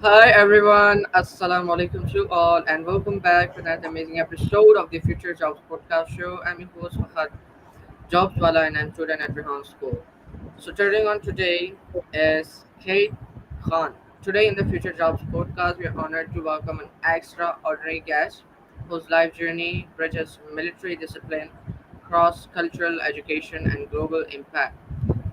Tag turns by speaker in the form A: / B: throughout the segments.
A: Hi everyone, Assalamu alaikum to you all, and welcome back to another amazing episode of the Future Jobs Podcast Show. I'm your host Fahad Jobswala, and I'm student at Rehan School. So, turning on today is Kate Khan. Today in the Future Jobs Podcast, we are honored to welcome an extraordinary guest whose life journey bridges military discipline, cross-cultural education, and global impact.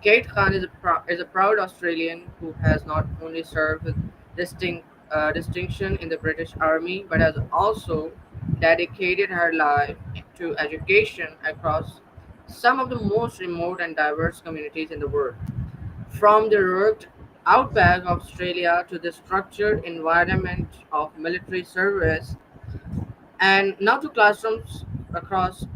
A: Kate Khan is a proud Australian who has not only served with distinction in the British Army but has also dedicated her life to education across some of the most remote and diverse communities in the world. From the rugged outback of Australia to the structured environment of military service, and now to classrooms across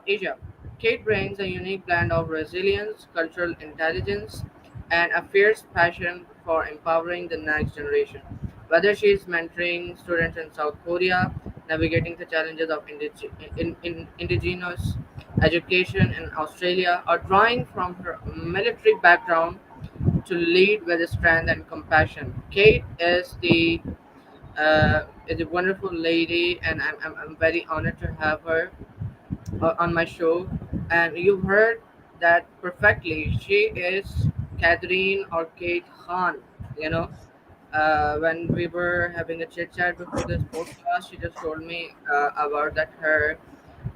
A: Asia. Kate brings a unique blend of resilience, cultural intelligence, and a fierce passion for empowering the next generation. Whether she is mentoring students in South Korea, navigating the challenges of indigenous education in Australia, or drawing from her military background to lead with strength and compassion, Kate is a wonderful lady, and I'm very honored to have her on my show. And you heard that perfectly. She is Catherine or Kate Khan. You know, when we were having a chit chat before this podcast, she just told me about that her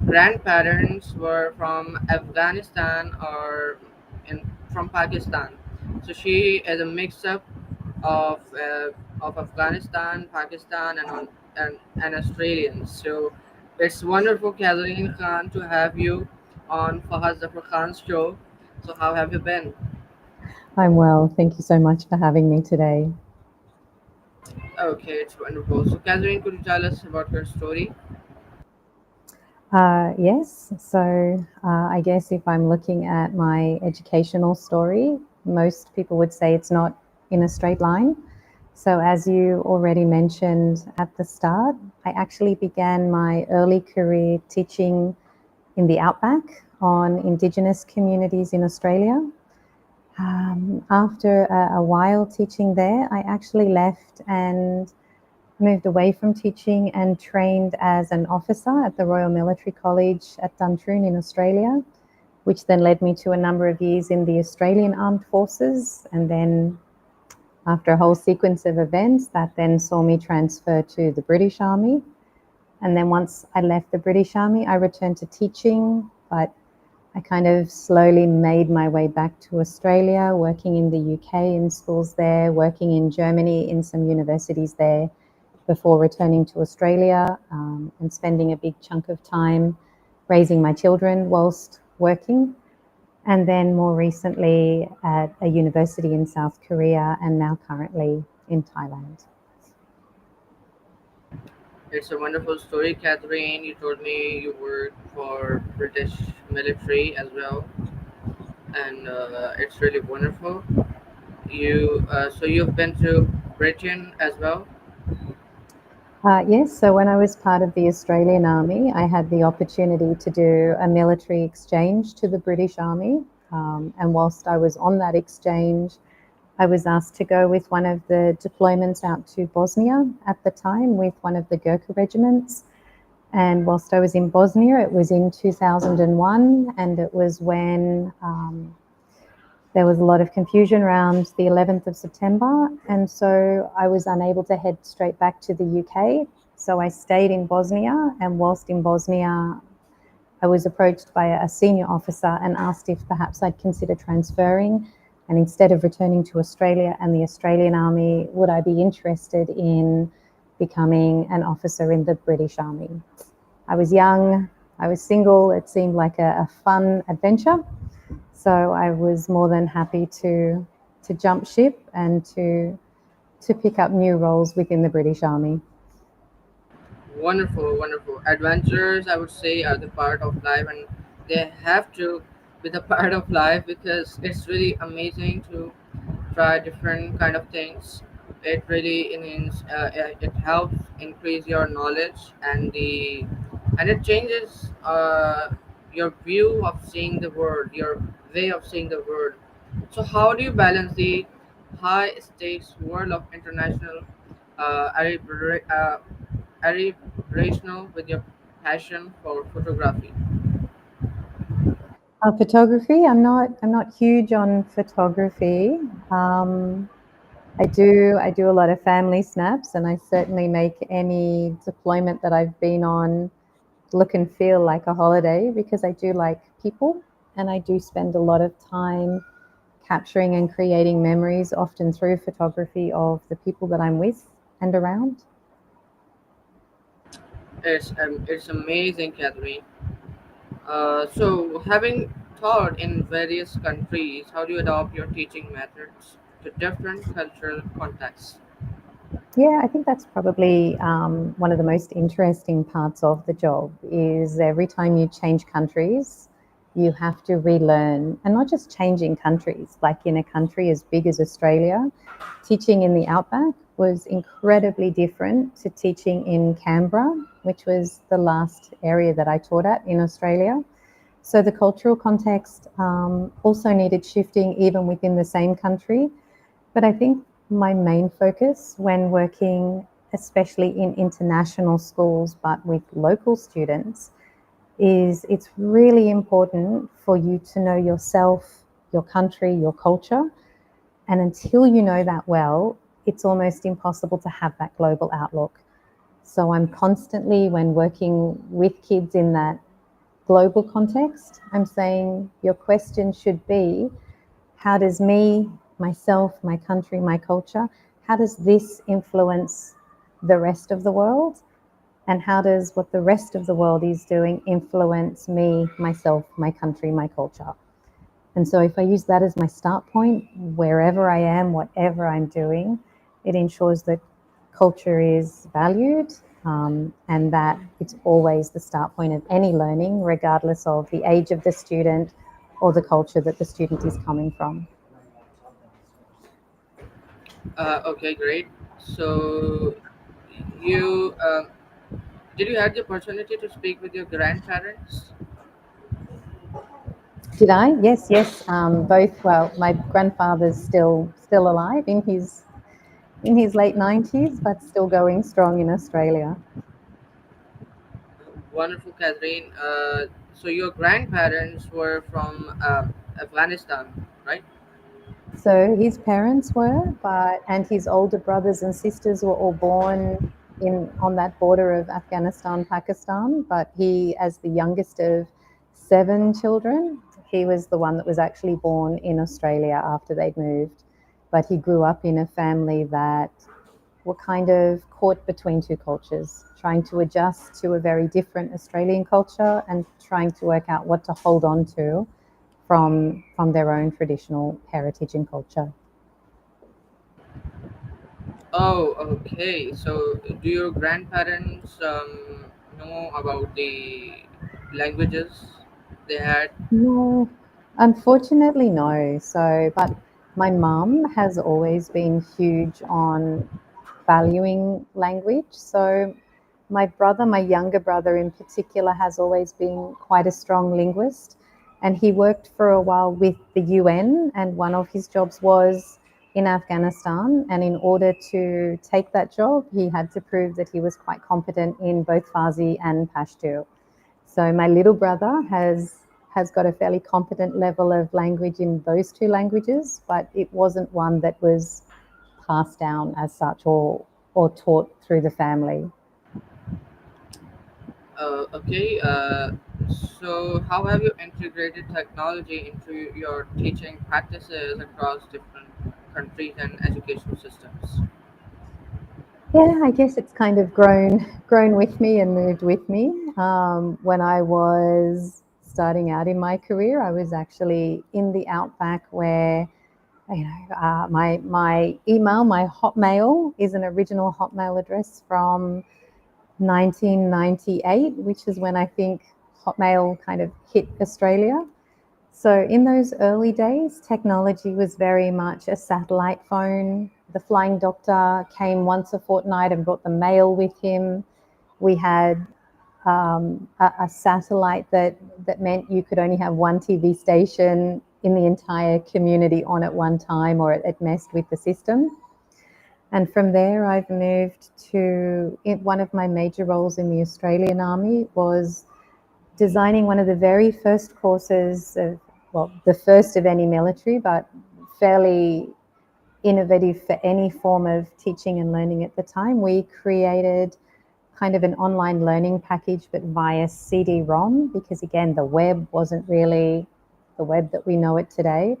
A: grandparents were from Afghanistan or from Pakistan. So she is a mix up of Afghanistan, Pakistan, and Australians. So it's wonderful, Catherine Khan, to have you on Fahad Zafar Khan's show. So how have you been?
B: I'm well. Thank you so much for having me today.
A: Okay, it's wonderful. So Catherine, could you tell us about your story?
B: Yes, so I guess if I'm looking at my educational story, most people would say it's not in a straight line. So, as you already mentioned at the start, I actually began my early career teaching in the outback on Indigenous communities in Australia. After a while teaching there, I actually left and moved away from teaching and trained as an officer at the Royal Military College at Duntroon in Australia, which then led me to a number of years in the Australian Armed Forces. And then, after a whole sequence of events, that then saw me transfer to the British Army. And then, once I left the British Army, I returned to teaching, but I kind of slowly made my way back to Australia, working in the UK in schools there, working in Germany in some universities there, before returning to Australia and spending a big chunk of time raising my children whilst working. And then more recently at a university in South Korea and now currently in Thailand.
A: It's a wonderful story, Catherine. You told me you work for British military as well, and it's really wonderful. So you've been to Britain as well.
B: Yes, so when I was part of the Australian Army, I had the opportunity to do a military exchange to the British Army. And whilst I was on that exchange, I was asked to go with one of the deployments out to Bosnia at the time with one of the Gurkha regiments. And whilst I was in Bosnia, it was in 2001, and it was when there was a lot of confusion around the 11th of September. And so I was unable to head straight back to the UK. So I stayed in Bosnia, and whilst in Bosnia, I was approached by a senior officer and asked if perhaps I'd consider transferring. And instead of returning to Australia and the Australian Army, would I be interested in becoming an officer in the British Army? I was young, I was single, it seemed like a fun adventure. So I was more than happy to jump ship and to pick up new roles within the British Army.
A: Wonderful, wonderful. Adventures, I would say, are the part of life, and they have to be the part of life because it's really amazing to try different kind of things. It really it helps increase your knowledge and it changes your view of seeing the world, your way of seeing the world. So how do you balance the high stakes world of international Are you are you rational with your passion for photography?
B: Photography. I'm not huge on photography. Um, I do a lot of family snaps, and I certainly make any deployment that I've been on look and feel like a holiday because I do like people, and I do spend a lot of time capturing and creating memories, often through photography of the people that I'm with and around.
A: It's amazing, Catherine. So, having taught in various countries, how do you adopt your teaching methods to different cultural contexts?
B: Yeah, I think that's probably one of the most interesting parts of the job is every time you change countries, you have to relearn, and not just changing countries, like in a country as big as Australia, teaching in the outback was incredibly different to teaching in Canberra, which was the last area that I taught at in Australia. So the cultural context also needed shifting even within the same country. But I think my main focus when working, especially in international schools, but with local students, is it's really important for you to know yourself, your country, your culture. And until you know that well, it's almost impossible to have that global outlook. So I'm constantly, when working with kids in that global context, I'm saying your question should be, how does me, myself, my country, my culture, how does this influence the rest of the world? And how does what the rest of the world is doing influence me, myself, my country, my culture? And so if I use that as my start point, wherever I am, whatever I'm doing, it ensures that culture is valued, and that it's always the start point of any learning, regardless of the age of the student or the culture that the student is coming from.
A: Okay, great. So, you did you have the opportunity to speak with your grandparents?
B: Did I? Yes, yes. Both. Well, my grandfather's still alive in his late 90s, but still going strong in Australia.
A: Wonderful, Catherine. So your grandparents were from Afghanistan, right?
B: So his parents were, but and his older brothers and sisters were all born in on that border of Afghanistan, Pakistan. But he, as the youngest of seven children, he was the one that was actually born in Australia after they'd moved. But he grew up in a family that were kind of caught between two cultures, trying to adjust to a very different Australian culture and trying to work out what to hold on to from their own traditional heritage and culture.
A: Oh, okay. So do your grandparents know about the languages they had?
B: No, unfortunately, no. So, but my mum has always been huge on valuing language. So, my brother, my younger brother in particular, has always been quite a strong linguist. And he worked for a while with the UN, and one of his jobs was in Afghanistan. And in order to take that job, he had to prove that he was quite competent in both Farsi and Pashto. So my little brother has got a fairly competent level of language in those two languages, but it wasn't one that was passed down as such or taught through the family.
A: Okay. So how have you integrated technology into your teaching practices across different countries and educational systems?
B: Yeah, I guess it's kind of grown with me and moved with me. When I was starting out in my career, I was actually in the outback where my email, my Hotmail, is an original Hotmail address from 1998, which is when I think Hotmail kind of hit Australia. So, in those early days, technology was very much a satellite phone. The flying doctor came once a fortnight and brought the mail with him. We had a satellite that meant you could only have one TV station in the entire community on at one time, or it messed with the system. And from there, I've moved to one of my major roles in the Australian Army was designing one of the very first courses of, well, the first of any military, but fairly innovative for any form of teaching and learning at the time. We created kind of an online learning package, but via CD-ROM, because again, the web wasn't really the web that we know it today.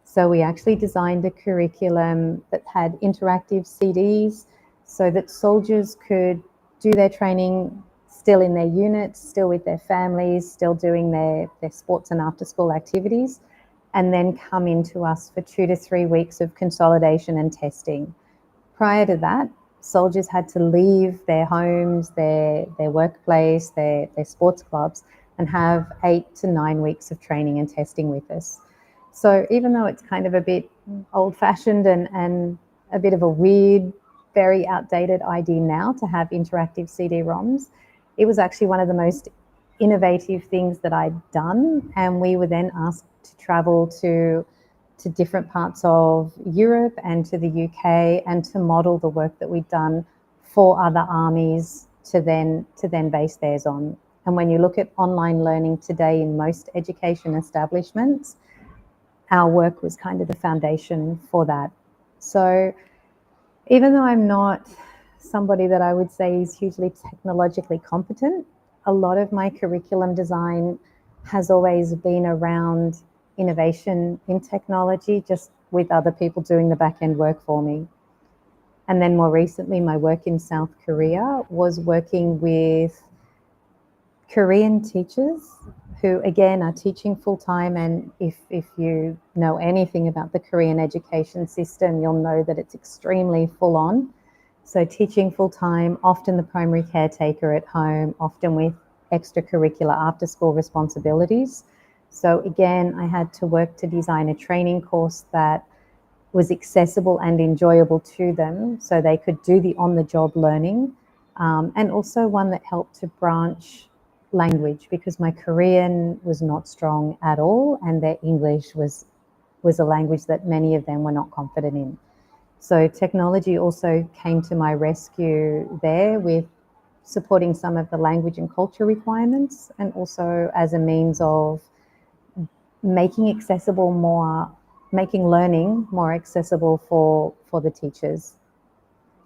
B: So we actually designed a curriculum that had interactive CDs so that soldiers could do their training still in their units, still with their families, still doing their sports and after school activities, and then come into us for 2 to 3 weeks of consolidation and testing. Prior to that, soldiers had to leave their homes, their workplace, their sports clubs, and have 8 to 9 weeks of training and testing with us. So even though it's kind of a bit old fashioned and a bit of a weird, very outdated idea now to have interactive CD-ROMs, it was actually one of the most innovative things that I'd done. And we were then asked to travel to different parts of Europe and to the UK and to model the work that we'd done for other armies to then base theirs on. And when you look at online learning today in most education establishments, our work was kind of the foundation for that. So even though I'm not somebody that I would say is hugely technologically competent, a lot of my curriculum design has always been around innovation in technology, just with other people doing the back end work for me. And then more recently, my work in South Korea was working with Korean teachers who, again, are teaching full time. And if you know anything about the Korean education system, you'll know that it's extremely full on. So, teaching full time, often the primary caretaker at home, often with extracurricular after school responsibilities. So, again, I had to work to design a training course that was accessible and enjoyable to them so they could do the on the job learning, and also one that helped to branch language because my Korean was not strong at all and their English was a language that many of them were not confident in. So technology also came to my rescue there with supporting some of the language and culture requirements and also as a means of making accessible more making learning more accessible for the teachers.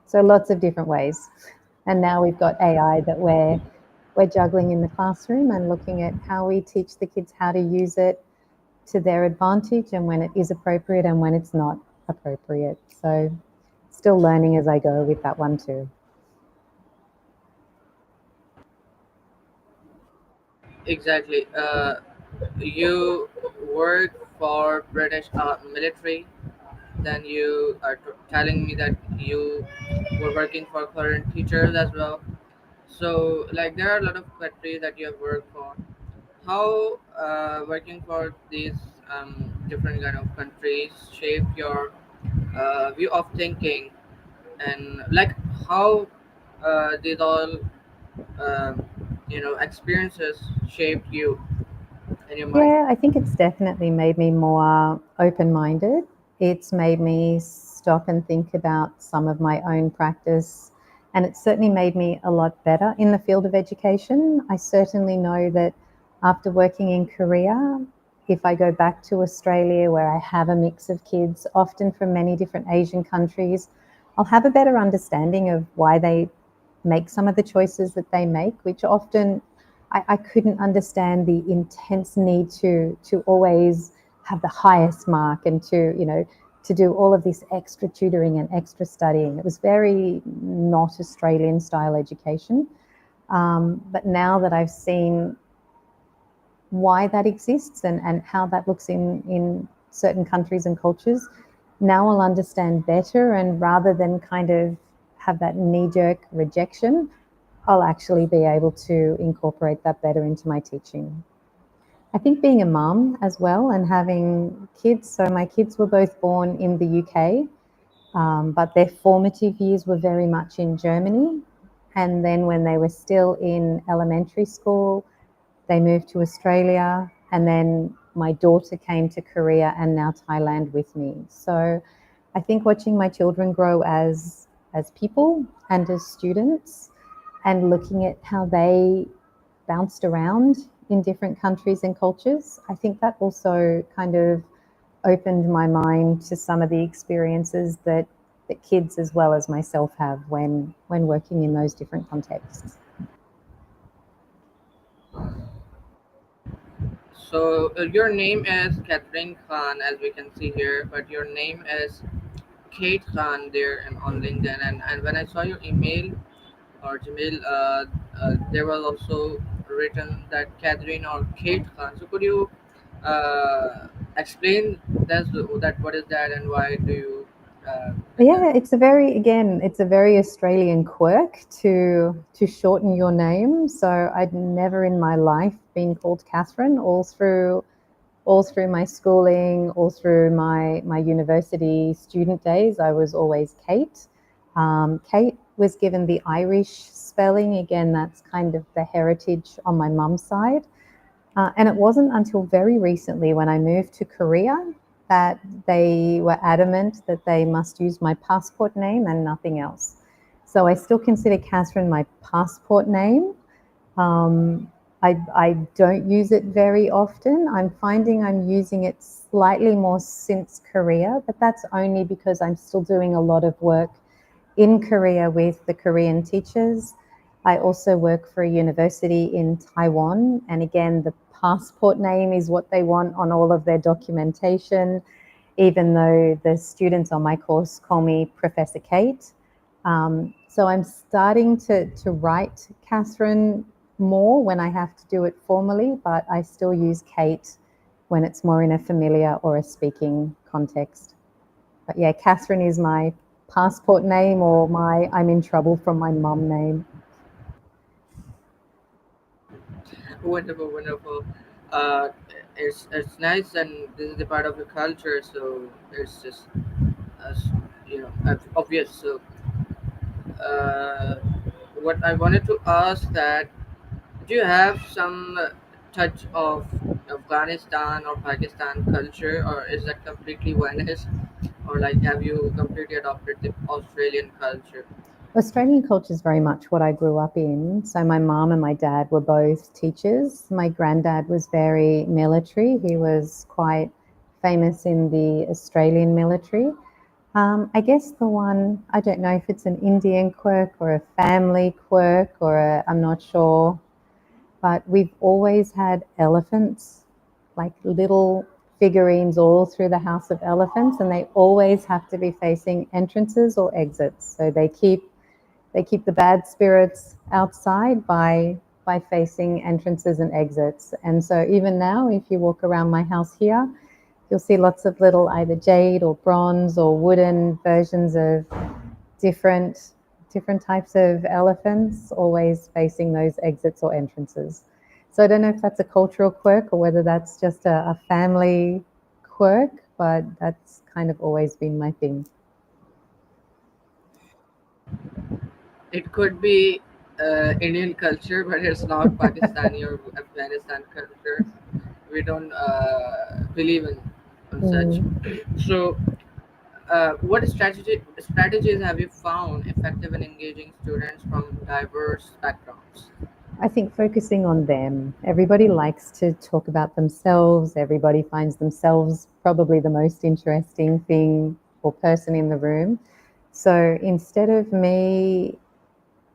B: So lots of different ways. And now we've got AI that we're juggling in the classroom and looking at how we teach the kids how to use it to their advantage and when it is appropriate and when it's not appropriate. So still learning as I go with that one too.
A: Exactly. You work for British military. Then you are telling me that you were working for current teachers as well. So, like, there are a lot of countries that you have worked for. How working for these different kind of countries shape your view of thinking, and like how these all um, experiences shaped you in your mind?
B: Yeah, I think it's definitely made me more open minded. It's made me stop and think about some of my own practice. And it's certainly made me a lot better in the field of education. I certainly know that after working in Korea, if I go back to Australia, where I have a mix of kids, often from many different Asian countries, I'll have a better understanding of why they make some of the choices that they make, which often I couldn't understand the intense need to always have the highest mark and to do all of this extra tutoring and extra studying. It was very not Australian style education. But now that I've seen why that exists and how that looks in certain countries and cultures, now I'll understand better. And rather than kind of have that knee jerk rejection, I'll actually be able to incorporate that better into my teaching. I think being a mum as well and having kids, so my kids were both born in the UK, but their formative years were very much in Germany. And then when they were still in elementary school, they moved to Australia. And then my daughter came to Korea and now Thailand with me. So I think watching my children grow as as people and as students, and looking at how they bounced around in different countries and cultures. I think that also kind of opened my mind to some of the experiences that kids as well as myself have when working in those different contexts.
A: So your name is Catherine Khan, as we can see here, but your name is Kate Khan there on LinkedIn. And when I saw your email or Gmail, there was also written that Catherine or Kate Khan. So could you explain that what is that and why do you did that?
B: Yeah, it's a very Australian quirk to shorten your name. So I'd never in my life been called Catherine all through my schooling, all through my university student days. I was always Kate. Kate was given the Irish spelling. Again, that's kind of the heritage on my mum's side. And it wasn't until very recently when I moved to Korea that they were adamant that they must use my passport name and nothing else. So I still consider Catherine my passport name. Um, I don't use it very often. I'm finding I'm using it slightly more since Korea, but that's only because I'm still doing a lot of work in Korea with the Korean teachers. I also work for a university in Taiwan, and again, the passport name is what they want on all of their documentation, even though the students on my course call me Professor Kate. So I'm starting to write Catherine more when I have to do it formally, but I still use Kate when it's more in a familiar or a speaking context. But yeah, Catherine is my passport name or my I'm in trouble from my mum name.
A: Wonderful, wonderful. Uh, it's nice, and this is the part of the culture, so it's just as obvious. So uh, what I wanted to ask that, do you have some touch of Afghanistan or Pakistan culture, or is that completely vanished, or like have you completely adopted the Australian culture?
B: Australian culture is very much what I grew up in. So my mum and my dad were both teachers. My granddad was very military. He was quite famous in the Australian military. I guess the one, I don't know if it's an Indian quirk or a family quirk or I'm not sure, but we've always had elephants, like little figurines all through the house of elephants, and they always have to be facing entrances or exits. So they keep the bad spirits outside by facing entrances and exits. And so even now, if you walk around my house here, you'll see lots of little either jade or bronze or wooden versions of different different types of elephants, always facing those exits or entrances. So I don't know if that's a cultural quirk or whether that's just a family quirk, but that's kind of always been my thing.
A: It could be Indian culture, but it's not Pakistani or Afghanistan culture. We don't believe in such.
B: Mm.
A: So, what strategies have you found effective in engaging students from diverse backgrounds?
B: I think focusing on them. Everybody likes to talk about themselves. Everybody finds themselves probably the most interesting thing or person in the room. So instead of me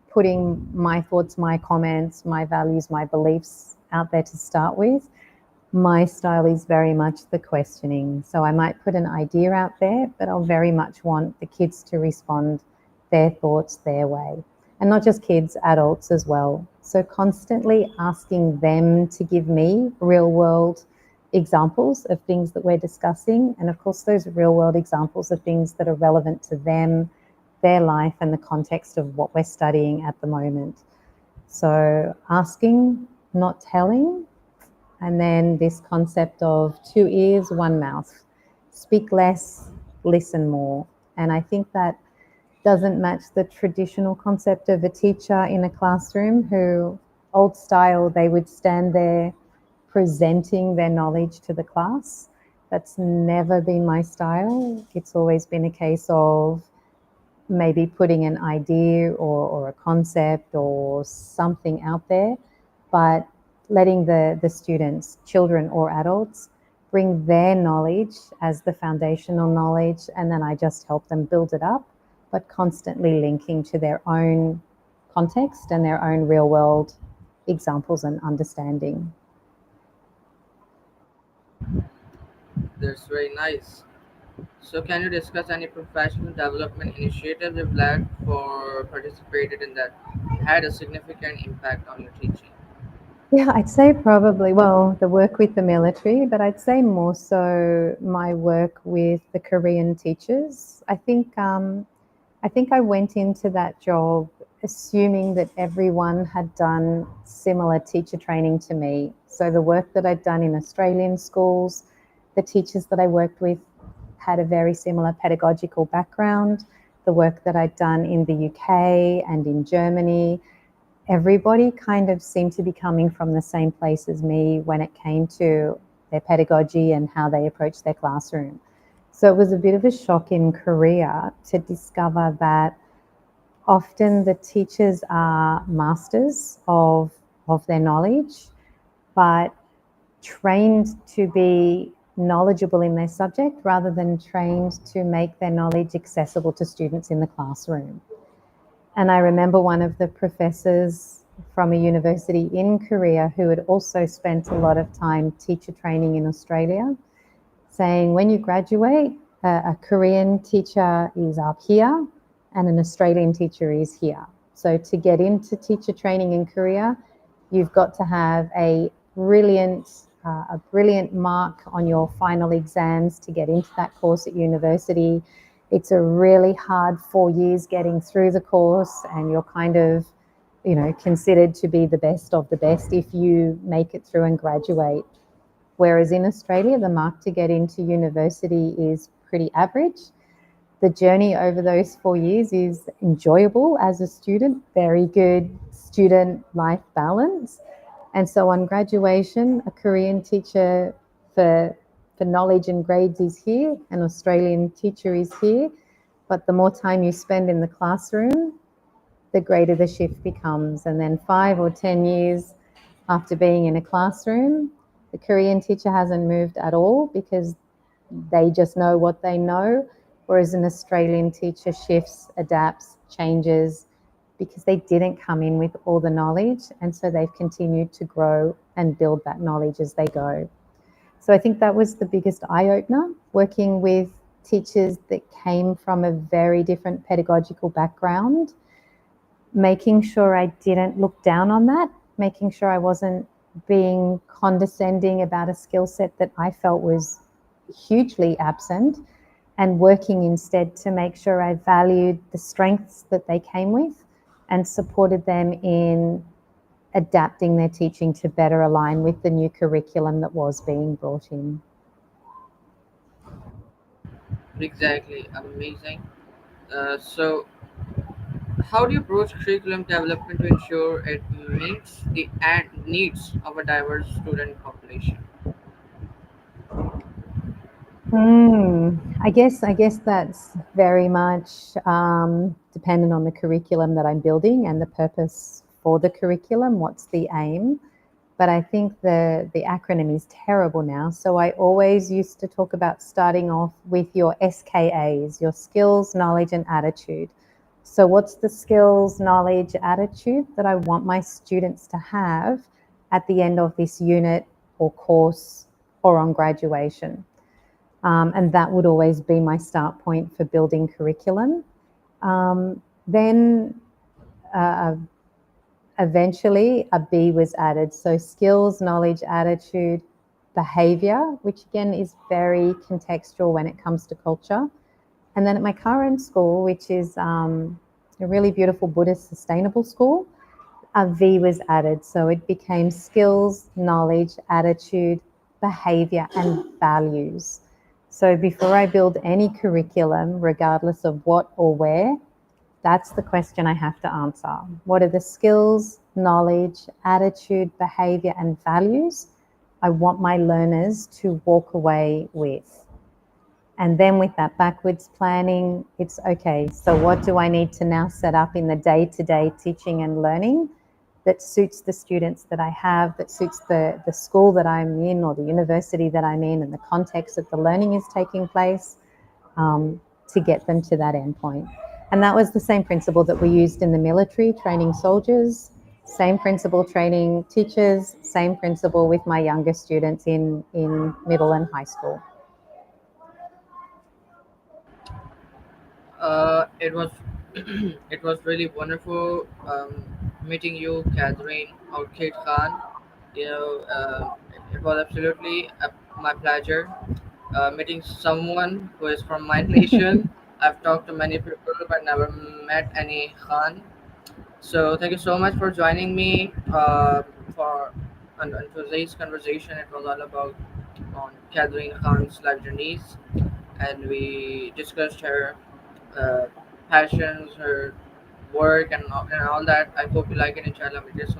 B: putting my thoughts, my comments, my values, my beliefs out there to start with, my style is very much the questioning. So I might put an idea out there, but I'll very much want the kids to respond their thoughts their way. And not just kids, adults as well. So constantly asking them to give me real world examples of things that we're discussing. And of course, those real world examples are things that are relevant to them, their life, and the context of what we're studying at the moment. So asking, not telling, and then this concept of two ears, one mouth. Speak less, listen more. And I think that doesn't match the traditional concept of a teacher in a classroom who, old style, they would stand there presenting their knowledge to the class. That's never been my style. It's always been a case of maybe putting an idea or a concept or something out there, but letting the students, children or adults, bring their knowledge as the foundational knowledge, and then I just help them build it up, but constantly linking to their own context and their own real world examples and understanding.
A: That's very nice. So, can you discuss any professional development initiatives you've led or participated in that had a significant impact on your teaching?
B: Yeah, I'd say probably, well, the work with the military, but I'd say more so my work with the Korean teachers. I think I went into that job assuming that everyone had done similar teacher training to me. So the work that I'd done in Australian schools, the teachers that I worked with had a very similar pedagogical background. The work that I'd done in the UK and in Germany, everybody kind of seemed to be coming from the same place as me when it came to their pedagogy and how they approached their classroom. So it was a bit of a shock in Korea to discover that often the teachers are masters of their knowledge, but trained to be knowledgeable in their subject rather than trained to make their knowledge accessible to students in the classroom. And I remember one of the professors from a university in Korea who had also spent a lot of time teacher training in Australia saying, when you graduate, a Korean teacher is up here and an Australian teacher is here. So to get into teacher training in Korea, you've got to have a brilliant mark on your final exams to get into that course at university. It's a really hard 4 years getting through the course, and you're kind of, considered to be the best of the best if you make it through and graduate. Whereas in Australia, the mark to get into university is pretty average. The journey over those 4 years is enjoyable as a student, very good student life balance. And so on graduation, a Korean teacher for, for knowledge and grades is here, an Australian teacher is here. But the more time you spend in the classroom, the greater the shift becomes. And then 5 or 10 years after being in a classroom, the Korean teacher hasn't moved at all because they just know what they know, whereas an Australian teacher shifts, adapts, changes because they didn't come in with all the knowledge, and so they've continued to grow and build that knowledge as they go. So I think that was the biggest eye opener, working with teachers that came from a very different pedagogical background, making sure I didn't look down on that, making sure I wasn't being condescending about a skill set that I felt was hugely absent, and working instead to make sure I valued the strengths that they came with and supported them in adapting their teaching to better align with the new curriculum that was being brought in.
A: Exactly, amazing. So, how do you approach curriculum development to ensure it meets the needs of a diverse student population?
B: I guess that's very much dependent on the curriculum that I'm building and the purpose for the curriculum. What's the aim? But I think the acronym is terrible now. So I always used to talk about starting off with your SKAs, your skills, knowledge, and attitude. So what's the skills, knowledge, attitude that I want my students to have at the end of this unit or course or on graduation? And that would always be my start point for building curriculum. Then uh, eventually a B was added. So skills, knowledge, attitude, behavior, which again is very contextual when it comes to culture. And then at my current school, which is a really beautiful Buddhist sustainable school, a V was added. So it became skills, knowledge, attitude, behavior, and values. So before I build any curriculum, regardless of what or where, that's the question I have to answer. What are the skills, knowledge, attitude, behavior, and values I want my learners to walk away with? And then with that backwards planning, it's okay, so what do I need to now set up in the day-to-day teaching and learning that suits the students that I have, that suits the school that I'm in or the university that I'm in and the context that the learning is taking place, to get them to that endpoint. And that was the same principle that we used in the military, training soldiers, same principle training teachers, same principle with my younger students in middle and high school.
A: It was it was really wonderful meeting you, Catherine or Kate Khan. It was absolutely my pleasure meeting someone who is from my nation. I've talked to many people but never met any Khan. So thank you so much for joining me for on today's conversation. It was all about on Catherine Khan's life journeys, and we discussed her uh, passions, her work, and all that. I hope you like it. Inshallah, meet you soon.